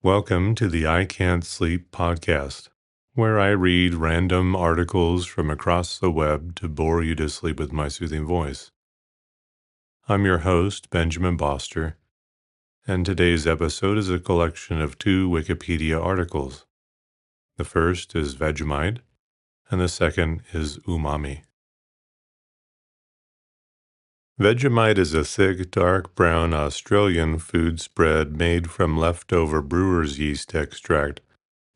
Welcome to the I Can't Sleep podcast, where I read random articles from across the web to bore you to sleep with my soothing voice. I'm your host, Benjamin Boster, and today's episode is a collection of 2 Wikipedia articles. The first is Vegemite, and the second is Umami. Vegemite is a thick, dark brown Australian food spread made from leftover brewer's yeast extract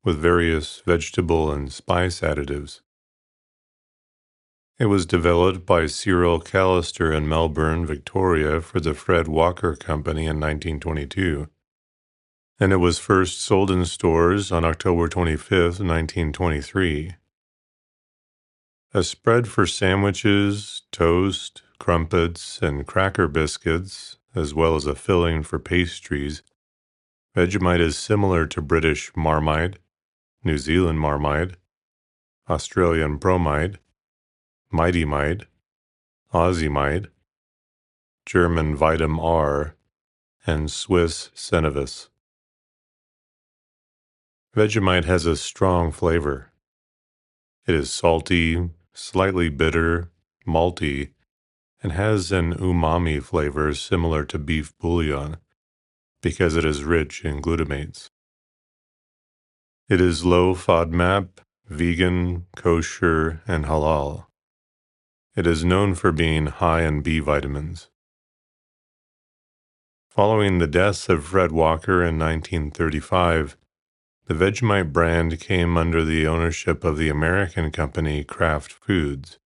with various vegetable and spice additives. It was developed by Cyril Callister in Melbourne, Victoria for the Fred Walker Company in 1922, and it was first sold in stores on October 25, 1923. A spread for sandwiches, toast, crumpets, and cracker biscuits, as well as a filling for pastries, Vegemite is similar to British Marmite, New Zealand Marmite, Australian Bromide, Mighty Mite, Aussie Mite, German Vitam R, and Swiss Cenovus. Vegemite has a strong flavor. It is salty, slightly bitter, malty, and has an umami flavor similar to beef bouillon because it is rich in glutamates. It is low FODMAP, vegan, kosher, and halal. It is known for being high in B vitamins. Following the death of Fred Walker in 1935, the Vegemite brand came under the ownership of the American company Kraft Foods.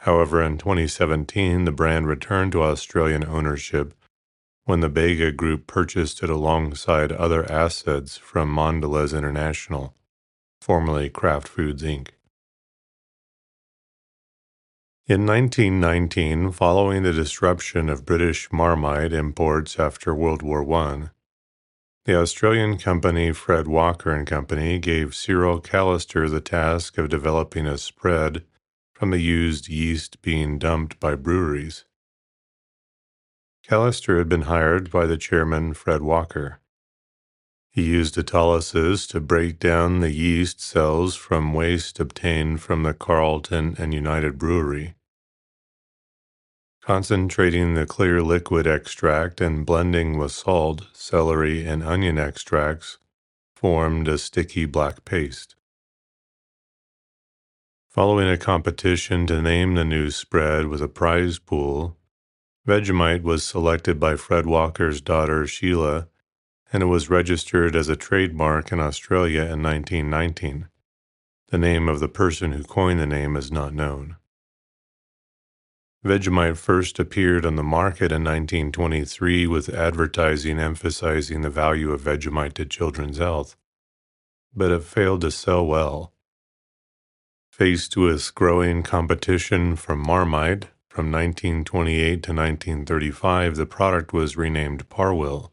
However, in 2017, the brand returned to Australian ownership when the Bega Group purchased it alongside other assets from Mondelez International, formerly Kraft Foods Inc. In 1919, following the disruption of British Marmite imports after World War I, the Australian company Fred Walker and Company gave Cyril Callister the task of developing a spread from the used yeast being dumped by breweries. Callister had been hired by the chairman Fred Walker. He used autolysis to break down the yeast cells from waste obtained from the Carlton and United Brewery. Concentrating the clear liquid extract and blending with salt, celery, and onion extracts formed a sticky black paste. Following a competition to name the new spread with a prize pool, Vegemite was selected by Fred Walker's daughter Sheila, and it was registered as a trademark in Australia in 1919. The name of the person who coined the name is not known. Vegemite first appeared on the market in 1923 with advertising emphasizing the value of Vegemite to children's health, but it failed to sell well. Faced with growing competition from Marmite, from 1928 to 1935 the product was renamed Parwill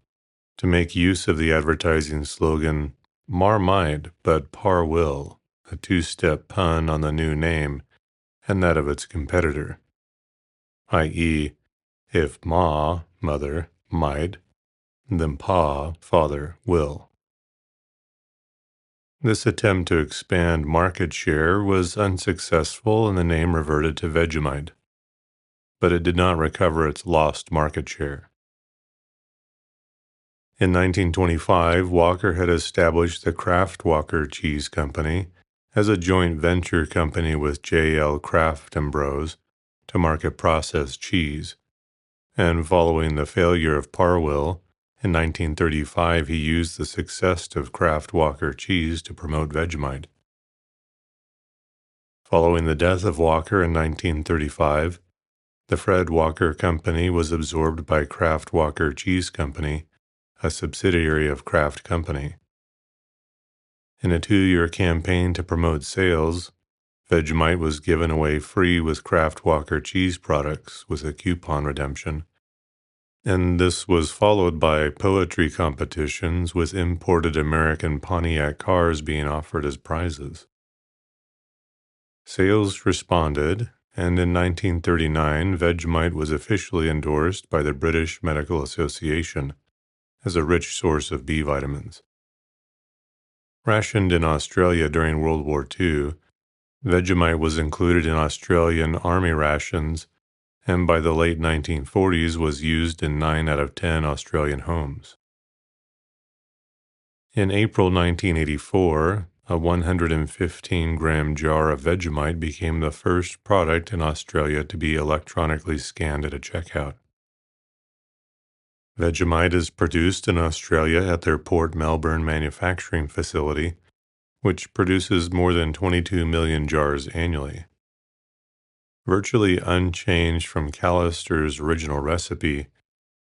to make use of the advertising slogan, Marmite but Parwill, a 2-step pun on the new name and that of its competitor. I.e., if ma, mother, might, then pa, father, will. This attempt to expand market share was unsuccessful and the name reverted to Vegemite, but it did not recover its lost market share. In 1925, Walker had established the Kraft Walker Cheese Company as a joint venture company with J.L. Kraft and Bros. To market processed cheese, and following the failure of Parwill, in 1935 he used the success of Kraft Walker cheese to promote Vegemite. Following the death of Walker in 1935, the Fred Walker Company was absorbed by Kraft Walker Cheese Company, a subsidiary of Kraft Company. In a 2-year campaign to promote sales, Vegemite was given away free with Kraft Walker cheese products with a coupon redemption, and this was followed by poetry competitions with imported American Pontiac cars being offered as prizes. Sales responded, and in 1939 Vegemite was officially endorsed by the British Medical Association as a rich source of B vitamins. Rationed in Australia during World War II, Vegemite was included in Australian Army rations and by the late 1940s was used in 9 out of 10 Australian homes. In April 1984, a 115-gram jar of Vegemite became the first product in Australia to be electronically scanned at a checkout. Vegemite is produced in Australia at their Port Melbourne manufacturing facility, which produces more than 22 million jars annually. Virtually unchanged from Callister's original recipe,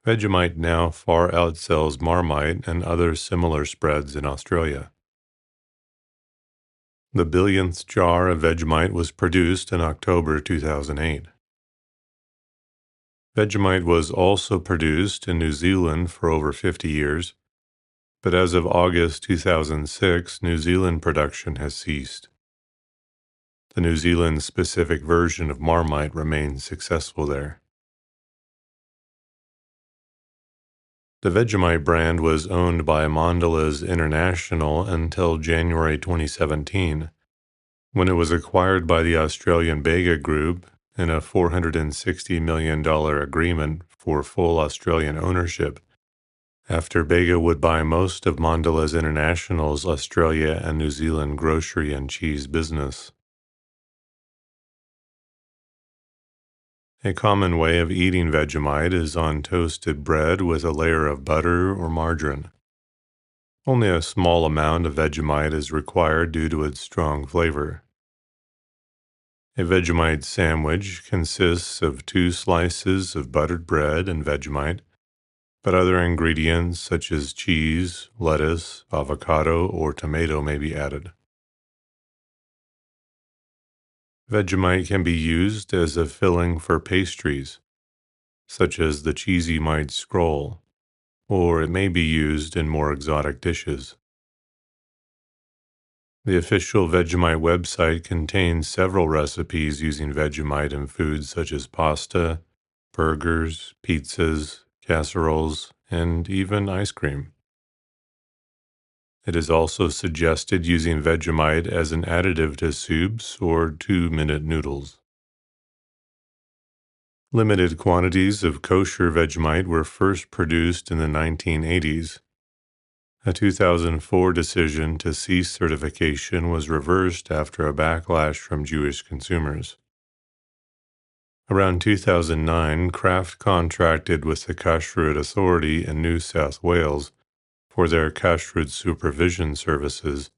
Vegemite now far outsells Marmite and other similar spreads in Australia. The billionth jar of Vegemite was produced in October 2008. Vegemite was also produced in New Zealand for over 50 years, but as of August 2006, New Zealand production has ceased. The New Zealand-specific version of Marmite remains successful there. The Vegemite brand was owned by Mondelez International until January 2017, when it was acquired by the Australian Bega Group in a $460 million agreement for full Australian ownership, after Bega would buy most of Mondelez International's Australia and New Zealand grocery and cheese business. A common way of eating Vegemite is on toasted bread with a layer of butter or margarine. Only a small amount of Vegemite is required due to its strong flavor. A Vegemite sandwich consists of 2 slices of buttered bread and Vegemite, but other ingredients such as cheese, lettuce, avocado, or tomato may be added. Vegemite can be used as a filling for pastries, such as the cheesy mite scroll, or it may be used in more exotic dishes. The official Vegemite website contains several recipes using Vegemite in foods such as pasta, burgers, pizzas, casseroles, and even ice cream. It is also suggested using Vegemite as an additive to soups or 2-minute noodles. Limited quantities of kosher Vegemite were first produced in the 1980s. A 2004 decision to cease certification was reversed after a backlash from Jewish consumers. Around 2009, Kraft contracted with the Kashrut Authority in New South Wales for their Kashrut supervision services,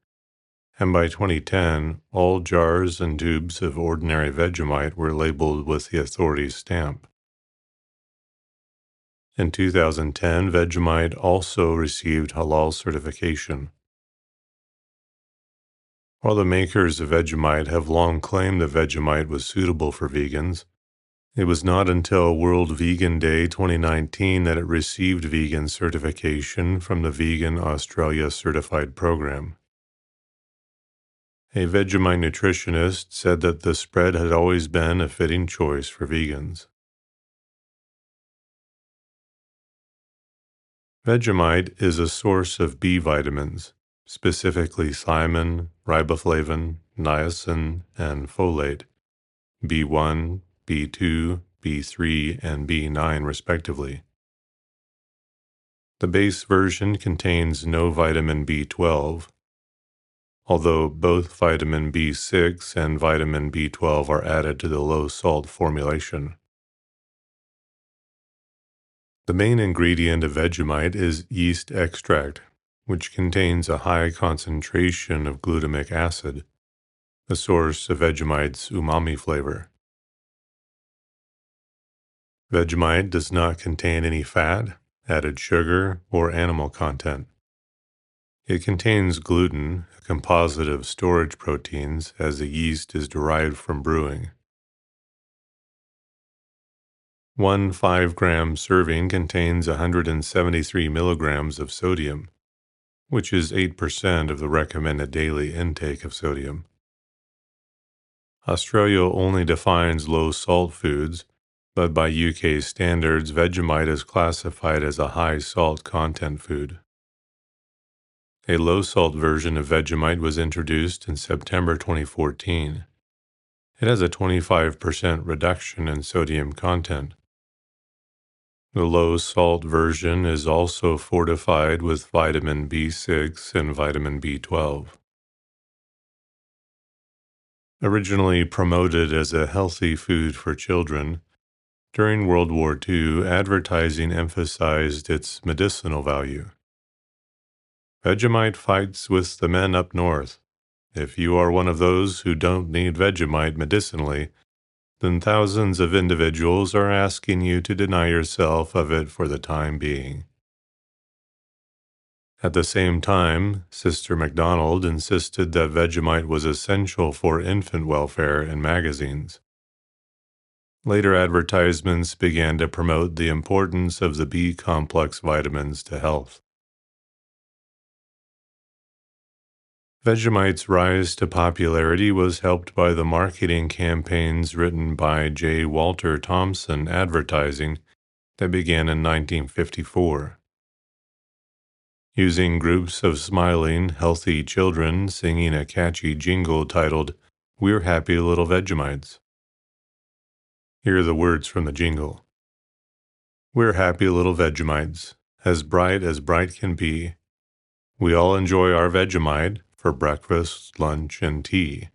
and by 2010, all jars and tubes of ordinary Vegemite were labeled with the authority's stamp. In 2010, Vegemite also received halal certification. While the makers of Vegemite have long claimed that Vegemite was suitable for vegans, it was not until World Vegan Day 2019 that it received vegan certification from the Vegan Australia Certified Program. A Vegemite nutritionist said that the spread had always been a fitting choice for vegans. Vegemite is a source of B vitamins, specifically thiamine, riboflavin, niacin, and folate, B1, B2, B3, and B9 respectively. The base version contains no vitamin B12, although both vitamin B6 and vitamin B12 are added to the low-salt formulation. The main ingredient of Vegemite is yeast extract, which contains a high concentration of glutamic acid, the source of Vegemite's umami flavor. Vegemite does not contain any fat, added sugar, or animal content. It contains gluten, a composite of storage proteins, as the yeast is derived from brewing. One 5-gram serving contains 173 milligrams of sodium, which is 8% of the recommended daily intake of sodium. Australia only defines low-salt foods, but by UK standards, Vegemite is classified as a high-salt content food. A low-salt version of Vegemite was introduced in September 2014. It has a 25% reduction in sodium content. The low-salt version is also fortified with vitamin B6 and vitamin B12. Originally promoted as a healthy food for children, during World War II, advertising emphasized its medicinal value. Vegemite fights with the men up north. If you are one of those who don't need Vegemite medicinally, then thousands of individuals are asking you to deny yourself of it for the time being. At the same time, Sister MacDonald insisted that Vegemite was essential for infant welfare in magazines. Later advertisements began to promote the importance of the B-complex vitamins to health. Vegemite's rise to popularity was helped by the marketing campaigns written by J. Walter Thompson Advertising that began in 1954. Using groups of smiling, healthy children singing a catchy jingle titled, "We're Happy Little Vegemites." Here are the words from the jingle. We're happy little Vegemites, as bright can be. We all enjoy our Vegemite for breakfast, lunch, and tea.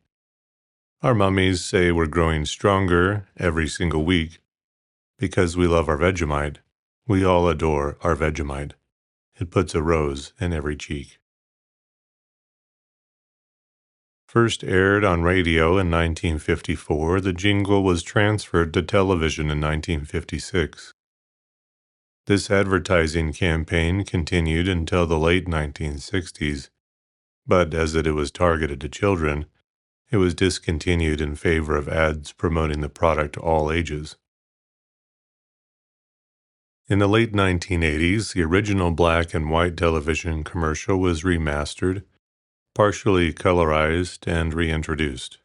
Our mummies say we're growing stronger every single week because we love our Vegemite. We all adore our Vegemite. It puts a rose in every cheek. First aired on radio in 1954, the jingle was transferred to television in 1956. This advertising campaign continued until the late 1960s, but as it was targeted to children, it was discontinued in favor of ads promoting the product to all ages. In the late 1980s, the original black and white television commercial was remastered, partially colorized, and reintroduced.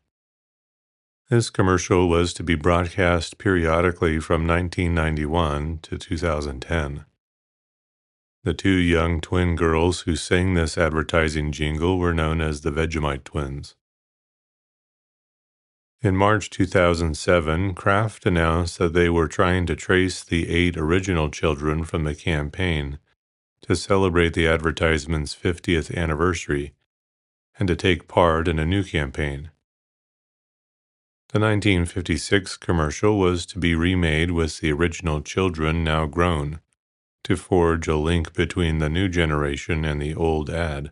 This commercial was to be broadcast periodically from 1991 to 2010. The two young twin girls who sang this advertising jingle were known as the Vegemite twins. In March 2007, Kraft announced that they were trying to trace the 8 original children from the campaign to celebrate the advertisement's 50th anniversary and to take part in a new campaign. The 1956 commercial was to be remade with the original children now grown, to forge a link between the new generation and the old ad.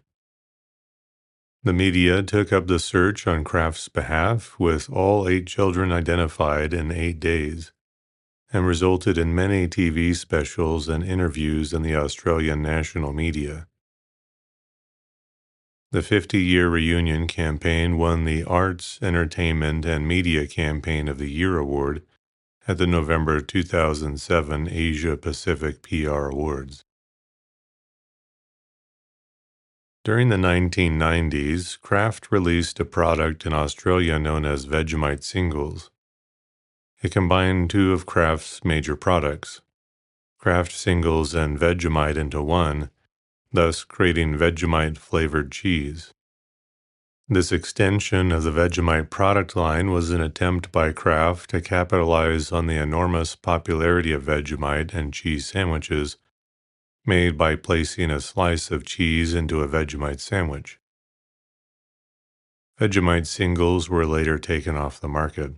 The media took up the search on Kraft's behalf, with all 8 children identified in 8 days, and resulted in many TV specials and interviews in the Australian national media. The 50-year reunion campaign won the Arts, Entertainment, and Media Campaign of the Year award at the November 2007 Asia Pacific PR Awards. During the 1990s, Kraft released a product in Australia known as Vegemite Singles. It combined 2 of Kraft's major products, Kraft Singles and Vegemite, into one, thus creating Vegemite-flavored cheese. This extension of the Vegemite product line was an attempt by Kraft to capitalize on the enormous popularity of Vegemite and cheese sandwiches made by placing a slice of cheese into a Vegemite sandwich. Vegemite singles were later taken off the market.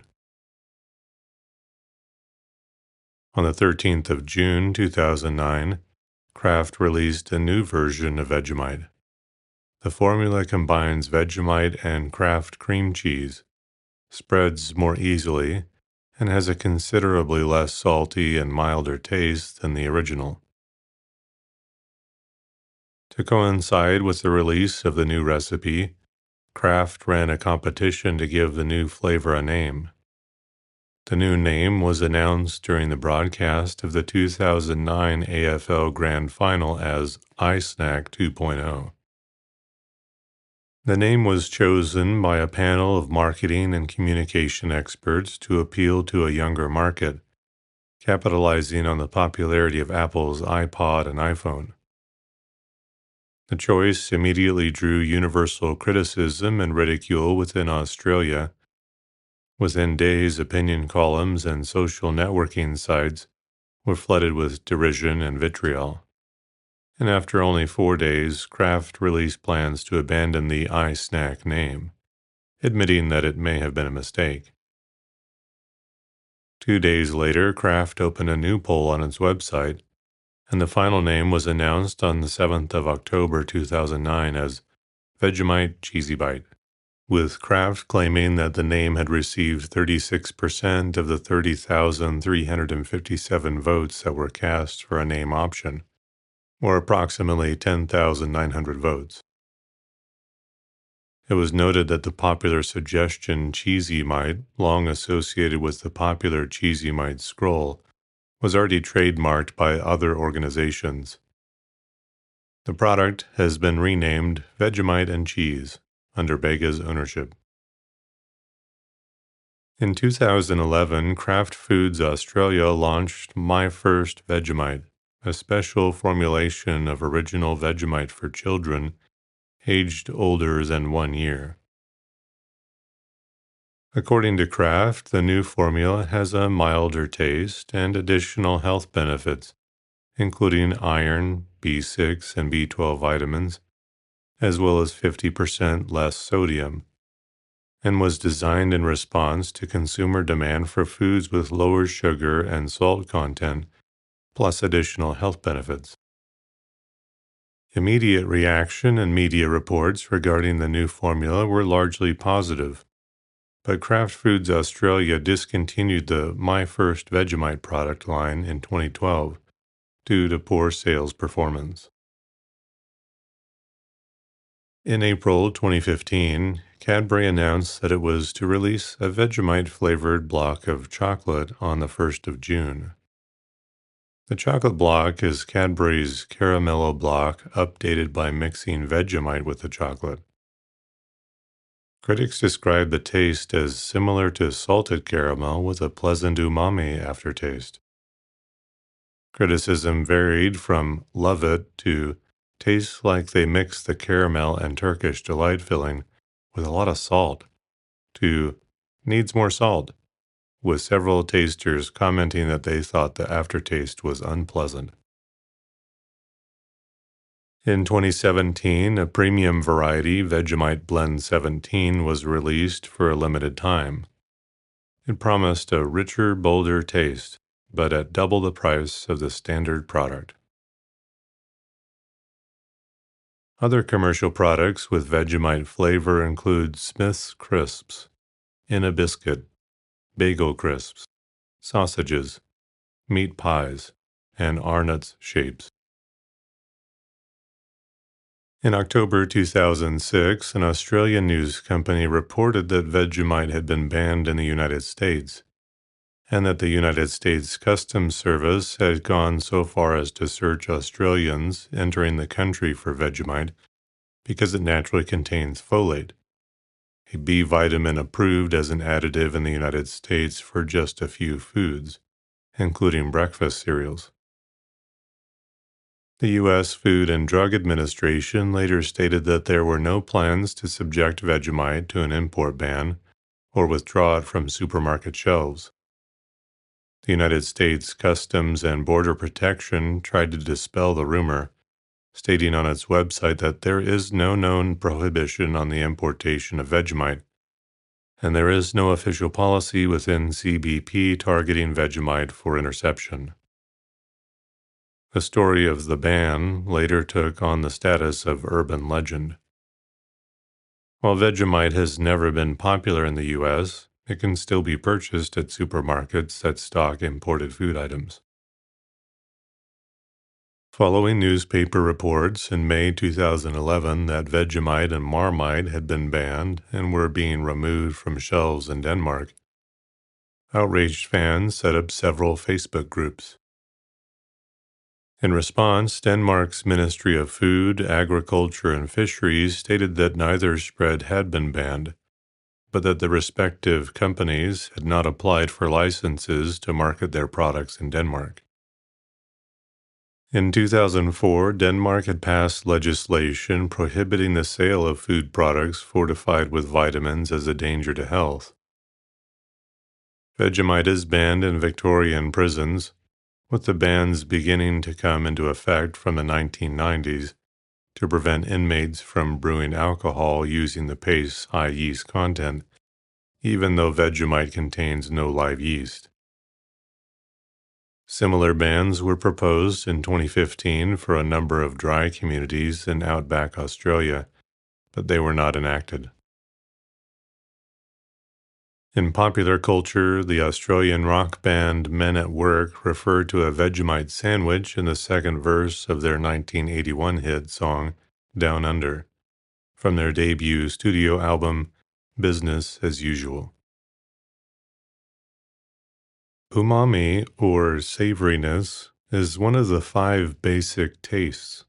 On the 13th of June 2009, Kraft released a new version of Vegemite. The formula combines Vegemite and Kraft cream cheese, spreads more easily, and has a considerably less salty and milder taste than the original. To coincide with the release of the new recipe, Kraft ran a competition to give the new flavor a name. The new name was announced during the broadcast of the 2009 AFL Grand Final as iSnack 2.0. The name was chosen by a panel of marketing and communication experts to appeal to a younger market, capitalizing on the popularity of Apple's iPod and iPhone. The choice immediately drew universal criticism and ridicule within Australia. Within days, opinion columns and social networking sites were flooded with derision and vitriol. And after only 4 days, Kraft released plans to abandon the iSnack name, admitting that it may have been a mistake. 2 days later, Kraft opened a new poll on its website, and the final name was announced on the 7th of October 2009 as Vegemite Cheesy Bite, with Kraft claiming that the name had received 36% of the 30,357 votes that were cast for a name option, or approximately 10,900 votes. It was noted that the popular suggestion Cheesy Mite, long associated with the popular Cheesy Mite scroll, was already trademarked by other organizations. The product has been renamed Vegemite and Cheese under Bega's ownership. In 2011, Kraft Foods Australia launched My First Vegemite, a special formulation of original Vegemite for children aged older than 1 year. According to Kraft, the new formula has a milder taste and additional health benefits, including iron, B6, and B12 vitamins, as well as 50% less sodium, and was designed in response to consumer demand for foods with lower sugar and salt content, plus additional health benefits. Immediate reaction and media reports regarding the new formula were largely positive, but Kraft Foods Australia discontinued the My First Vegemite product line in 2012 due to poor sales performance. In April 2015, Cadbury announced that it was to release a Vegemite-flavored block of chocolate on the 1st of June. The chocolate block is Cadbury's Caramello block updated by mixing Vegemite with the chocolate. Critics describe the taste as similar to salted caramel with a pleasant umami aftertaste. Criticism varied from love it to tastes like they mix the caramel and Turkish delight filling with a lot of salt to needs more salt, with several tasters commenting that they thought the aftertaste was unpleasant. In 2017, a premium variety, Vegemite Blend 17, was released for a limited time. It promised a richer, bolder taste, but at double the price of the standard product. Other commercial products with Vegemite flavor include Smith's Crisps, In a Biscuit, Bagel Crisps, sausages, meat pies, and Arnott's shapes. In October 2006, an Australian news company reported that Vegemite had been banned in the United States, and that the United States Customs Service had gone so far as to search Australians entering the country for Vegemite because it naturally contains folate, a B vitamin approved as an additive in the United States for just a few foods, including breakfast cereals. The U.S. Food and Drug Administration later stated that there were no plans to subject Vegemite to an import ban or withdraw it from supermarket shelves. The United States Customs and Border Protection tried to dispel the rumor, stating on its website that there is no known prohibition on the importation of Vegemite, and there is no official policy within CBP targeting Vegemite for interception. The story of the ban later took on the status of urban legend. While Vegemite has never been popular in the U.S., it can still be purchased at supermarkets that stock imported food items. Following newspaper reports in May 2011 that Vegemite and Marmite had been banned and were being removed from shelves in Denmark, outraged fans set up several Facebook groups. In response, Denmark's Ministry of Food, Agriculture, and Fisheries stated that neither spread had been banned, but that the respective companies had not applied for licenses to market their products in Denmark. In 2004, Denmark had passed legislation prohibiting the sale of food products fortified with vitamins as a danger to health. Vegemite is banned in Victorian prisons, with the bans beginning to come into effect from the 1990s to prevent inmates from brewing alcohol using the paste's high yeast content, even though Vegemite contains no live yeast. Similar bans were proposed in 2015 for a number of dry communities in outback Australia, but they were not enacted. In popular culture, the Australian rock band Men at Work referred to a Vegemite sandwich in the second verse of their 1981 hit song, Down Under, from their debut studio album, Business as Usual. Umami, or savoriness, is one of the 5 basic tastes.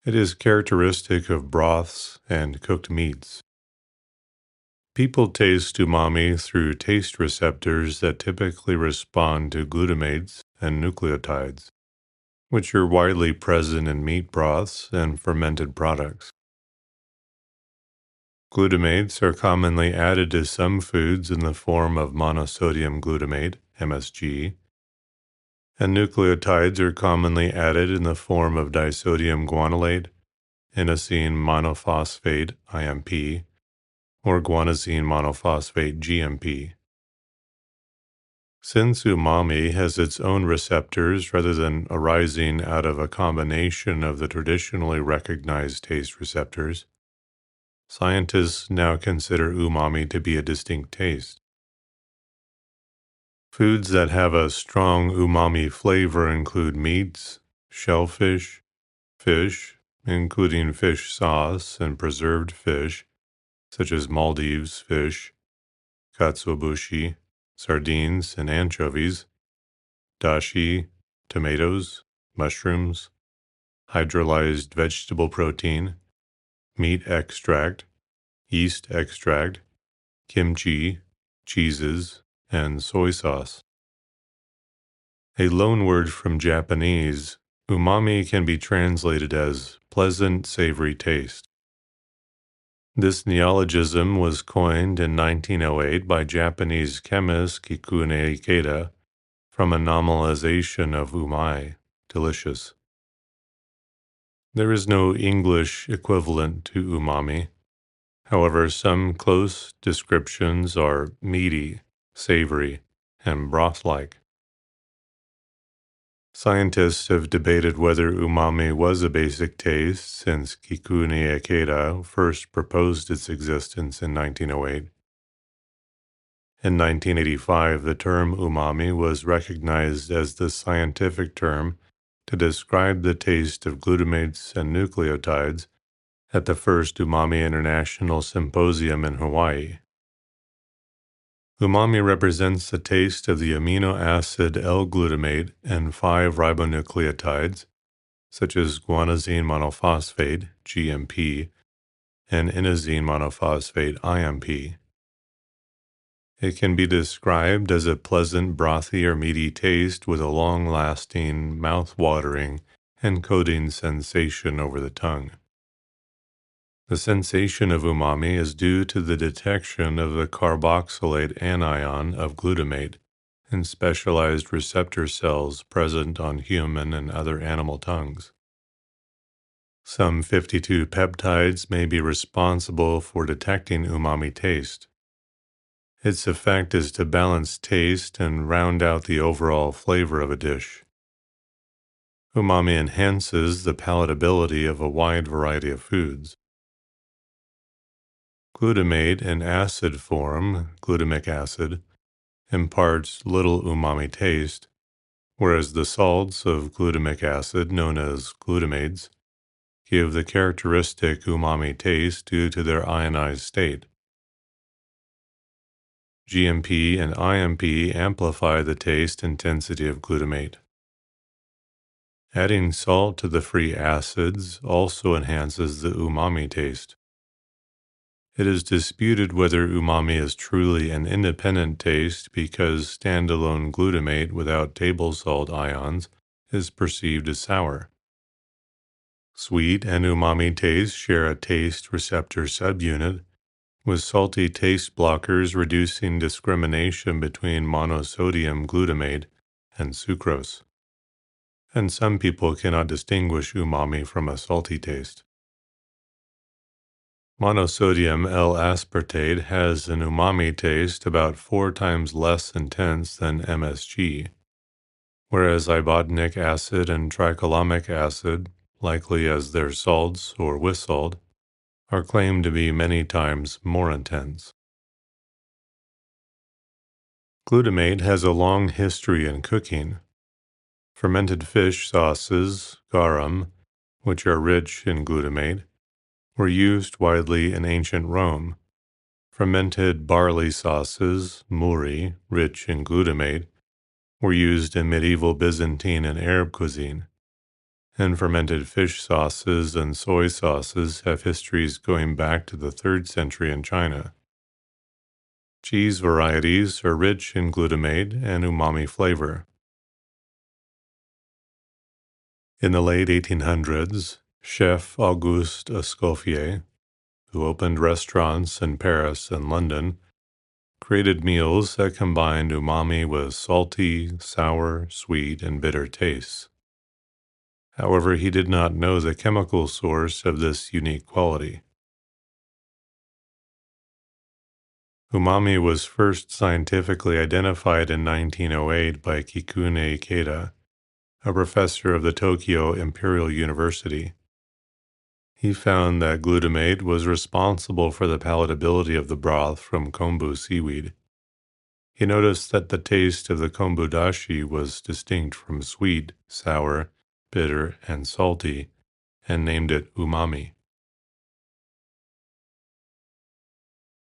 It is characteristic of broths and cooked meats. People taste umami through taste receptors that typically respond to glutamates and nucleotides, which are widely present in meat broths and fermented products. Glutamates are commonly added to some foods in the form of monosodium glutamate, MSG, and nucleotides are commonly added in the form of disodium guanylate, inosine monophosphate, IMP, or guanosine monophosphate, GMP. Since umami has its own receptors rather than arising out of a combination of the traditionally recognized taste receptors, scientists now consider umami to be a distinct taste. Foods that have a strong umami flavor include meats, shellfish, fish, including fish sauce and preserved fish, such as Maldives fish, katsuobushi, sardines, and anchovies, dashi, tomatoes, mushrooms, hydrolyzed vegetable protein, meat extract, yeast extract, kimchi, cheeses, and soy sauce. A loanword from Japanese, umami can be translated as pleasant, savory taste. This neologism was coined in 1908 by Japanese chemist Kikune Ikeda from a nominalization of umai, delicious. There is no English equivalent to umami. However, some close descriptions are meaty, savory, and broth-like. Scientists have debated whether umami was a basic taste since Kikune Ikeda first proposed its existence in 1908. In 1985, the term umami was recognized as the scientific term to describe the taste of glutamates and nucleotides at the first Umami International Symposium in Hawaii. Umami represents the taste of the amino acid L-glutamate and 5 ribonucleotides, such as guanosine monophosphate, GMP, and inosine monophosphate, IMP. It can be described as a pleasant, brothy or meaty taste with a long-lasting, mouth-watering, and coating sensation over the tongue. The sensation of umami is due to the detection of the carboxylate anion of glutamate in specialized receptor cells present on human and other animal tongues. Some 52 peptides may be responsible for detecting umami taste. Its effect is to balance taste and round out the overall flavor of a dish. Umami enhances the palatability of a wide variety of foods. Glutamate in acid form, glutamic acid, imparts little umami taste, whereas the salts of glutamic acid, known as glutamates, give the characteristic umami taste due to their ionized state. GMP and IMP amplify the taste intensity of glutamate. Adding salt to the free acids also enhances the umami taste. It is disputed whether umami is truly an independent taste because standalone glutamate without table salt ions is perceived as sour. Sweet and umami taste share a taste receptor subunit, with salty taste blockers reducing discrimination between monosodium glutamate and sucrose. And some people cannot distinguish umami from a salty taste. Monosodium L-aspartate has an umami taste about 4 times less intense than MSG, whereas ibotenic acid and tricholomic acid, likely as their salts or with salt, are claimed to be many times more intense. Glutamate has a long history in cooking. Fermented fish sauces, garum, which are rich in glutamate, were used widely in ancient Rome. Fermented barley sauces, muri, rich in glutamate, were used in medieval Byzantine and Arab cuisine. And fermented fish sauces and soy sauces have histories going back to the 3rd century in China. Cheese varieties are rich in glutamate and umami flavor. In the late 1800s, Chef Auguste Escoffier, who opened restaurants in Paris and London, created meals that combined umami with salty, sour, sweet, and bitter tastes. However, he did not know the chemical source of this unique quality. Umami was first scientifically identified in 1908 by Kikune Ikeda, a professor of the Tokyo Imperial University. He found that glutamate was responsible for the palatability of the broth from kombu seaweed. He noticed that the taste of the kombu dashi was distinct from sweet, sour, bitter, and salty, and named it umami.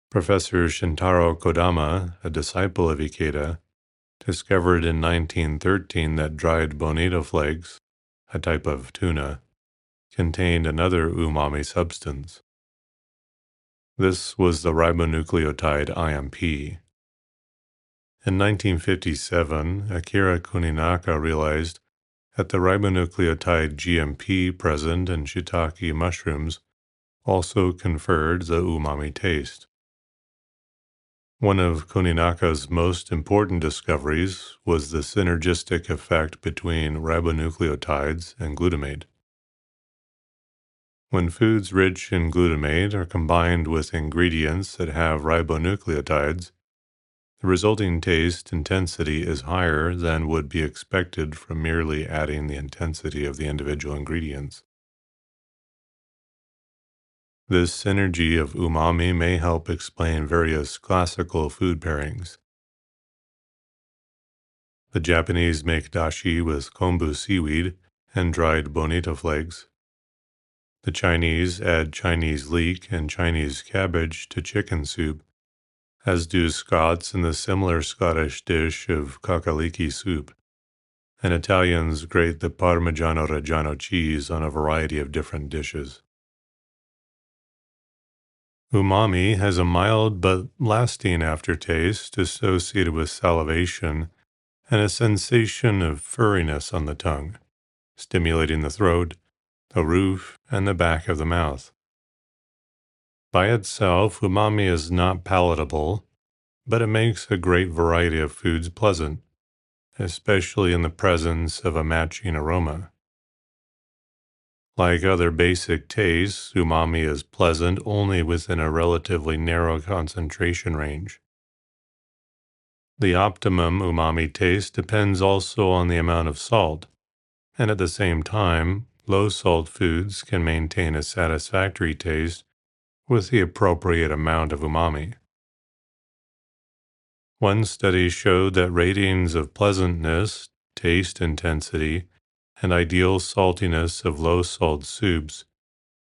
Professor Shintaro Kodama, a disciple of Ikeda, discovered in 1913 that dried bonito flakes, a type of tuna, contained another umami substance. This was the ribonucleotide IMP. In 1957, Akira Kuninaka realized that the ribonucleotide GMP present in shiitake mushrooms also conferred the umami taste. One of Kuninaka's most important discoveries was the synergistic effect between ribonucleotides and glutamate. When foods rich in glutamate are combined with ingredients that have ribonucleotides, the resulting taste intensity is higher than would be expected from merely adding the intensity of the individual ingredients. This synergy of umami may help explain various classical food pairings. The Japanese make dashi with kombu seaweed and dried bonito flakes. The Chinese add Chinese leek and Chinese cabbage to chicken soup, as do Scots in the similar Scottish dish of kakaliki soup, and Italians grate the Parmigiano Reggiano cheese on a variety of different dishes. Umami has a mild but lasting aftertaste associated with salivation and a sensation of furriness on the tongue, stimulating the throat, the roof, and the back of the mouth. By itself, umami is not palatable, but it makes a great variety of foods pleasant, especially in the presence of a matching aroma. Like other basic tastes, umami is pleasant only within a relatively narrow concentration range. The optimum umami taste depends also on the amount of salt, and at the same time, low-salt foods can maintain a satisfactory taste with the appropriate amount of umami. One study showed that ratings of pleasantness, taste intensity, and ideal saltiness of low-salt soups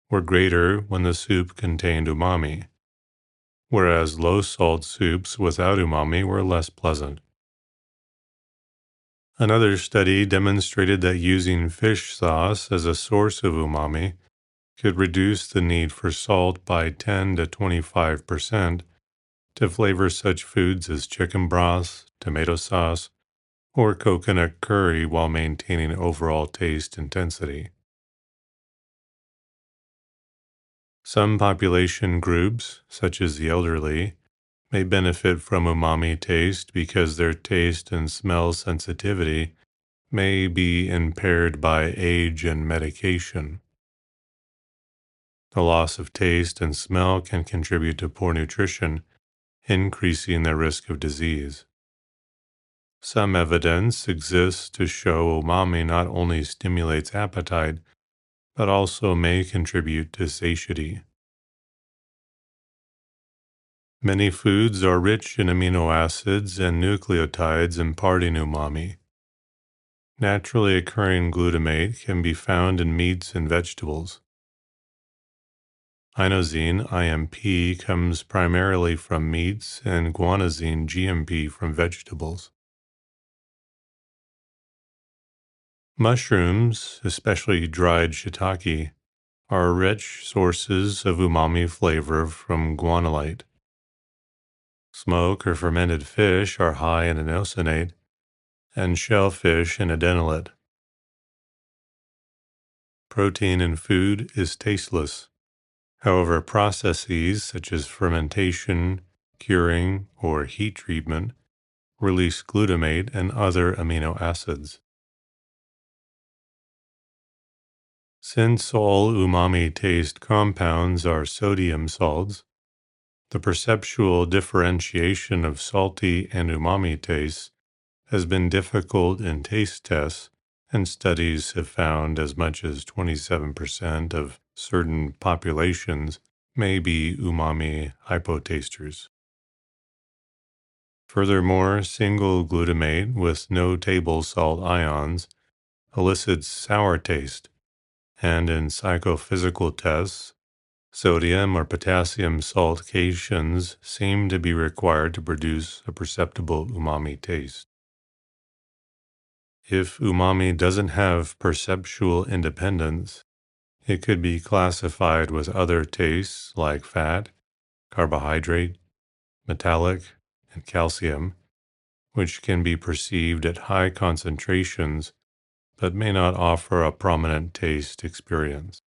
were greater when the soup contained umami, whereas low-salt soups without umami were less pleasant. Another study demonstrated that using fish sauce as a source of umami could reduce the need for salt by 10 to 25% to flavor such foods as chicken broth, tomato sauce, or coconut curry while maintaining overall taste intensity. Some population groups, such as the elderly, may benefit from umami taste because their taste and smell sensitivity may be impaired by age and medication. The loss of taste and smell can contribute to poor nutrition, increasing their risk of disease. Some evidence exists to show umami not only stimulates appetite, but also may contribute to satiety. Many foods are rich in amino acids and nucleotides imparting umami. Naturally occurring glutamate can be found in meats and vegetables. Inosine, IMP, comes primarily from meats and guanosine, GMP, from vegetables. Mushrooms, especially dried shiitake, are rich sources of umami flavor from guanylate. Smoked or fermented fish are high in inosinate, and shellfish in adenylate. Protein in food is tasteless. However, processes such as fermentation, curing, or heat treatment release glutamate and other amino acids. Since all umami taste compounds are sodium salts, the perceptual differentiation of salty and umami tastes has been difficult in taste tests, and studies have found as much as 27% of certain populations may be umami hypotasters. Furthermore, single glutamate with no table salt ions elicits sour taste, and in psychophysical tests, sodium or potassium salt cations seem to be required to produce a perceptible umami taste. If umami doesn't have perceptual independence, it could be classified with other tastes like fat, carbohydrate, metallic, and calcium, which can be perceived at high concentrations but may not offer a prominent taste experience.